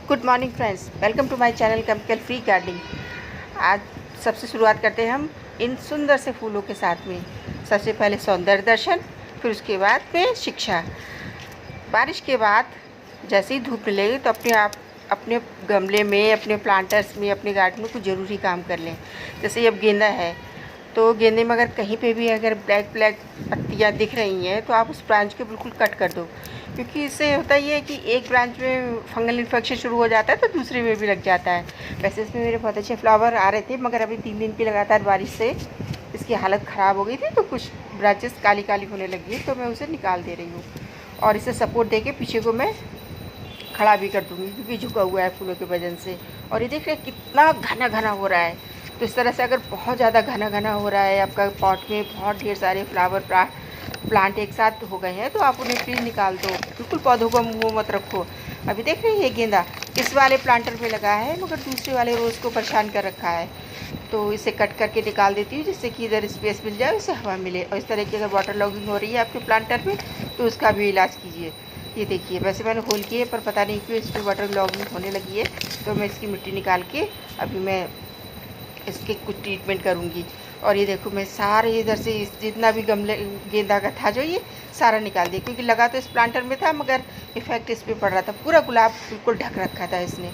Good morning friends, welcome to my channel chemical free gardening. आज सबसे शुरुआत करते हैं हम इन सुंदर से फूलों के साथ में। सबसे पहले सौंदर्य दर्शन, फिर उसके बाद में शिक्षा। बारिश के बाद जैसे ही धूप मिलेगी तो अपने गमले में, अपने प्लांटर्स में, अपने गार्डन में कुछ ज़रूरी काम कर लें। जैसे अब गेंदा है तो गेंदे में अगर कहीं पे भी अगर ब्लैक ब्लैक पत्तियाँ दिख रही हैं तो आप उस ब्रांच को बिल्कुल कट कर दो, क्योंकि इससे होता ये है कि एक ब्रांच में फंगल इन्फेक्शन शुरू हो जाता है तो दूसरे में भी लग जाता है। वैसे इसमें मेरे बहुत अच्छे फ्लावर आ रहे थे, मगर अभी 3 दिन की लगातार बारिश से इसकी हालत ख़राब हो गई थी, तो कुछ ब्रांचेस काली काली होने लगी है, तो मैं उसे निकाल दे रही हूँ और इसे सपोर्ट दे के पीछे को मैं खड़ा भी कर दूँगी, क्योंकि झुका हुआ है फूलों की वजह से। और ये देख रहे हैं कितना घना घना हो रहा है। तो इस तरह से अगर बहुत ज़्यादा घना घना हो रहा है, आपका पॉट में बहुत ढेर सारे फ्लावर प्लांट एक साथ हो गए हैं, तो आप उन्हें प्लीज़ निकाल दो। बिल्कुल पौधों को मुँह मत रखो। अभी देख रहे हैं ये गेंदा इस वाले प्लांटर पे लगा है, मगर दूसरे वाले रोज़ को परेशान कर रखा है। तो इसे कट करके निकाल देती हूँ, जिससे कि इधर स्पेस मिल जाए, उसे हवा मिले। और इस तरह की अगर वाटर लॉगिंग हो रही है आपके प्लांटर में तो उसका भी इलाज कीजिए। ये देखिए, वैसे मैंने होल किए पर पता नहीं क्यों इस पर वाटर लॉगिंग होने लगी है, तो मैं इसकी मिट्टी निकाल के अभी मैं इसके कुछ ट्रीटमेंट करूँगी। और ये देखो, मैं सारे इधर से जितना भी गमले गेंदा का था जो ये सारा निकाल दिया, क्योंकि लगा तो इस प्लांटर में था मगर इफेक्ट इस पर पड़ रहा था। पूरा गुलाब बिल्कुल ढक रखा था इसने,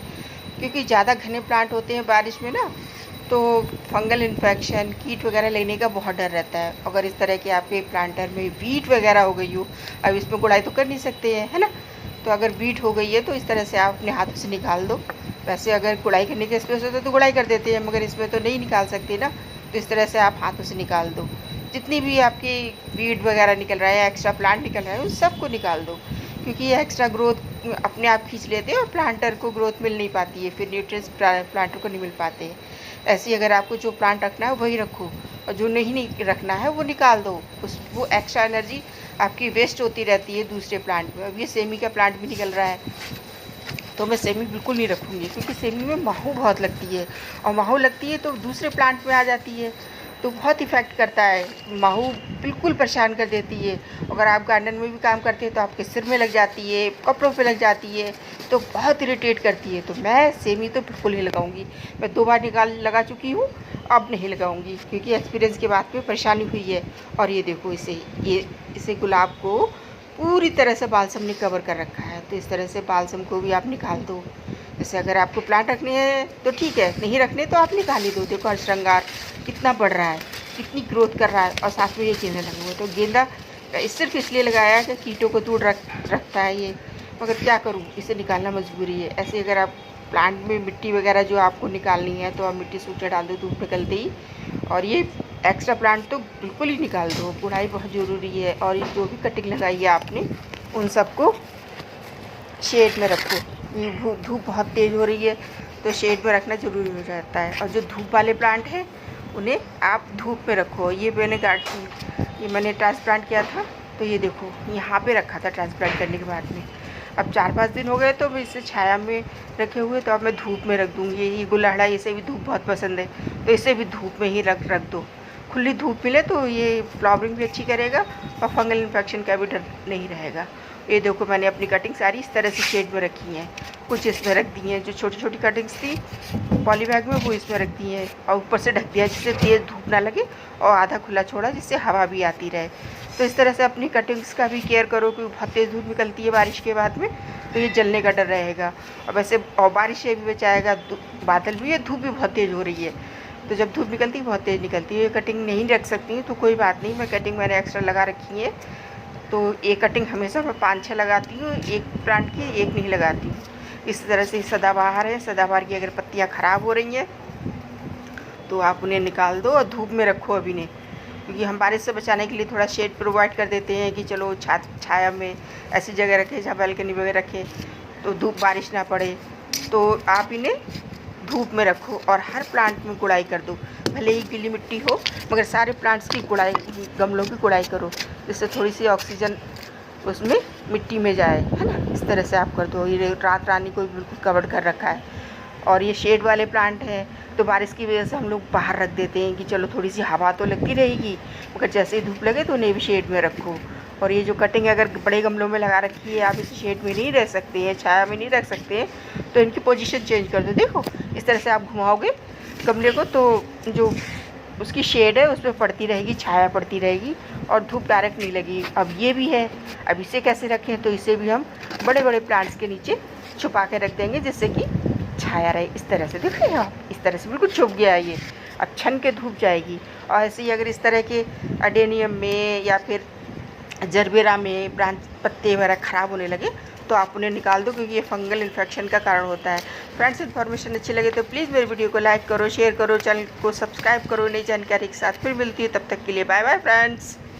क्योंकि ज़्यादा घने प्लांट होते हैं बारिश में ना, तो फंगल इन्फेक्शन, कीट वगैरह लगने का बहुत डर रहता है। अगर इस तरह के आपके प्लांटर में वीट वगैरह हो गई हो, अब इसमें गुड़ाई तो कर नहीं सकते हैं, है ना, तो अगर वीट हो गई है तो इस तरह से आप अपने हाथों से निकाल दो। वैसे अगर गुड़ाई करने के स्पेस होता तो गुड़ाई कर देते हैं, मगर इसमें तो नहीं निकाल सकते ना, तो इस तरह से आप हाथों से निकाल दो। जितनी भी आपकी वीड वगैरह निकल रहा है, एक्स्ट्रा प्लांट निकल रहा है, उन सबको निकाल दो, क्योंकि ये एक्स्ट्रा ग्रोथ अपने आप खींच लेते हैं और प्लांटर को ग्रोथ मिल नहीं पाती है, फिर न्यूट्रिएंट्स प्लांटर को नहीं मिल पाते हैं। ऐसे ही अगर आपको जो प्लांट रखना है वही रखो, और जो नहीं रखना है वो निकाल दो। वो एक्स्ट्रा एनर्जी आपकी वेस्ट होती रहती है दूसरे प्लांट में। अब ये सेमी का प्लांट भी निकल रहा है, तो मैं सेमी बिल्कुल नहीं रखूँगी, क्योंकि सेमी में माहू बहुत लगती है, और माहू लगती है तो दूसरे प्लांट में आ जाती है, तो बहुत इफ़ेक्ट करता है। माहू बिल्कुल परेशान कर देती है। अगर आप गार्डन में भी काम करते हैं तो आपके सिर में लग जाती है, कपड़ों पे लग जाती है, तो बहुत इरिटेट करती है। तो मैं सेमी तो बिल्कुल नहीं लगाऊंगी। मैं 2 बार लगा चुकी हूँ, अब नहीं लगाऊंगी, क्योंकि एक्सपीरियंस के बाद में परेशानी हुई है। और ये देखो, इसे गुलाब को पूरी तरह से बालसम ने कवर कर रखा है, तो इस तरह से बालसम को भी आप निकाल दो। जैसे अगर आपको प्लांट रखने हैं तो ठीक है, नहीं रखने तो आप निकाल ही दो। देखो हर श्रृंगार कितना बढ़ रहा है, कितनी ग्रोथ कर रहा है, और साथ में ये गेंदा लगा हुआ है। तो गेंदा सिर्फ इसलिए लगाया कि कीटों को दूर रखता है ये, मगर क्या करूँ, इसे निकालना मजबूरी है। ऐसे अगर आप प्लांट में मिट्टी वगैरह जो आपको निकालनी है तो आप मिट्टी सूखे डाल दो धूप निकलते ही, और ये एक्स्ट्रा प्लांट तो बिल्कुल ही निकाल दो। गुड़ाई बहुत ज़रूरी है। और ये जो भी कटिंग लगाई है आपने उन सबको शेड में रखो। ये धूप बहुत तेज़ हो रही है तो शेड में रखना ज़रूरी हो जाता है। और जो धूप वाले प्लांट हैं उन्हें आप धूप में रखो। ये मैंने ट्रांसप्लांट किया था, तो ये देखो यहाँ पे रखा था ट्रांसप्लांट करने के बाद में। अब 4-5 दिन हो गए तो मैं इसे छाया में रखे हुए, तो अब मैं धूप में रख दूँगी। ये गुलहड़ा, इसे भी धूप बहुत पसंद है, तो इसे भी धूप में ही रख दो। खुली धूप मिले तो ये फ्लावरिंग भी अच्छी करेगा और फंगल इन्फेक्शन का भी डर नहीं रहेगा। ये देखो, मैंने अपनी कटिंग सारी इस तरह से शेड में रखी हैं। कुछ इसमें रख दी हैं, जो छोटी छोटी कटिंग्स थी पॉली बैग में, वो इसमें रख दी हैं, और ऊपर से ढक दिया जिससे तेज़ धूप ना लगे, और आधा खुला छोड़ा जिससे हवा भी आती रहे। तो इस तरह से अपनी कटिंग्स का भी केयर करो, क्योंकि बहुत तेज़ धूप निकलती है बारिश के बाद में, तो ये जलने का डर रहेगा। और वैसे और बारिश से भी बचाएगा, बादल भी है, धूप भी बहुत तेज़ हो रही है, तो जब धूप निकलती है बहुत तेज़ निकलती है। ये कटिंग नहीं रख सकती तो कोई बात नहीं, मैं कटिंग मैंने एक्स्ट्रा लगा रखी है। तो एक कटिंग हमेशा मैं 5-6 लगाती हूँ, एक प्लांट की एक नहीं लगाती हूँ। इस तरह से सदाबहार है, सदाबहार की अगर पत्तियाँ ख़राब हो रही हैं तो आप उन्हें निकाल दो और धूप में रखो अभी नहीं, क्योंकि हम बारिश से बचाने के लिए थोड़ा शेड प्रोवाइड कर देते हैं कि चलो छाया में ऐसी जगह रखें जहाँ बालकनी वगैरह रखें तो धूप बारिश ना पड़े। तो आप इन्हें धूप में रखो और हर प्लांट में गुड़ाई कर दो, भले ही गीली मिट्टी हो, मगर सारे प्लांट्स की गुड़ाई, गमलों की गुड़ाई करो, जिससे थोड़ी सी ऑक्सीजन उसमें मिट्टी में जाए, है ना। इस तरह से आप कर दो। ये रात रानी को बिल्कुल कवर कर रखा है। और ये शेड वाले प्लांट हैं तो बारिश की वजह से हम लोग बाहर रख देते हैं कि चलो थोड़ी सी हवा तो लगती रहेगी, मगर जैसे ही धूप लगे तो उन्हें भी शेड में रखो। और ये जो कटिंग अगर बड़े गमलों में लगा रखी है, आप इस शेड में नहीं रख सकते हैं, छाया में नहीं रख सकते हैं, तो इनकी पोजीशन चेंज कर दो। देखो इस तरह से आप घुमाओगे गमले को तो जो उसकी शेड है उस पर पड़ती रहेगी, छाया पड़ती रहेगी और धूप डायरेक्ट नहीं लगी। अब ये भी है, अब इसे कैसे रखें, तो इसे भी हम बड़े बड़े प्लांट्स के नीचे छुपा के रख देंगे जिससे कि छाया रहे। इस तरह से देख रहे हैं आप, इस तरह से बिल्कुल छुप गया ये, अब छन के धूप जाएगी। और ऐसे ही अगर इस तरह के अडेनियम में या फिर जरबेरा में ब्रांच पत्ते वगैरह ख़राब होने लगे तो आप उन्हें निकाल दो, क्योंकि ये फंगल इन्फेक्शन का कारण होता है। फ्रेंड्स, इन्फॉर्मेशन अच्छी लगे तो प्लीज़ मेरी वीडियो को लाइक करो, शेयर करो, चैनल को सब्सक्राइब करो। नई जानकारी के साथ फिर मिलती है, तब तक के लिए बाय बाय फ्रेंड्स।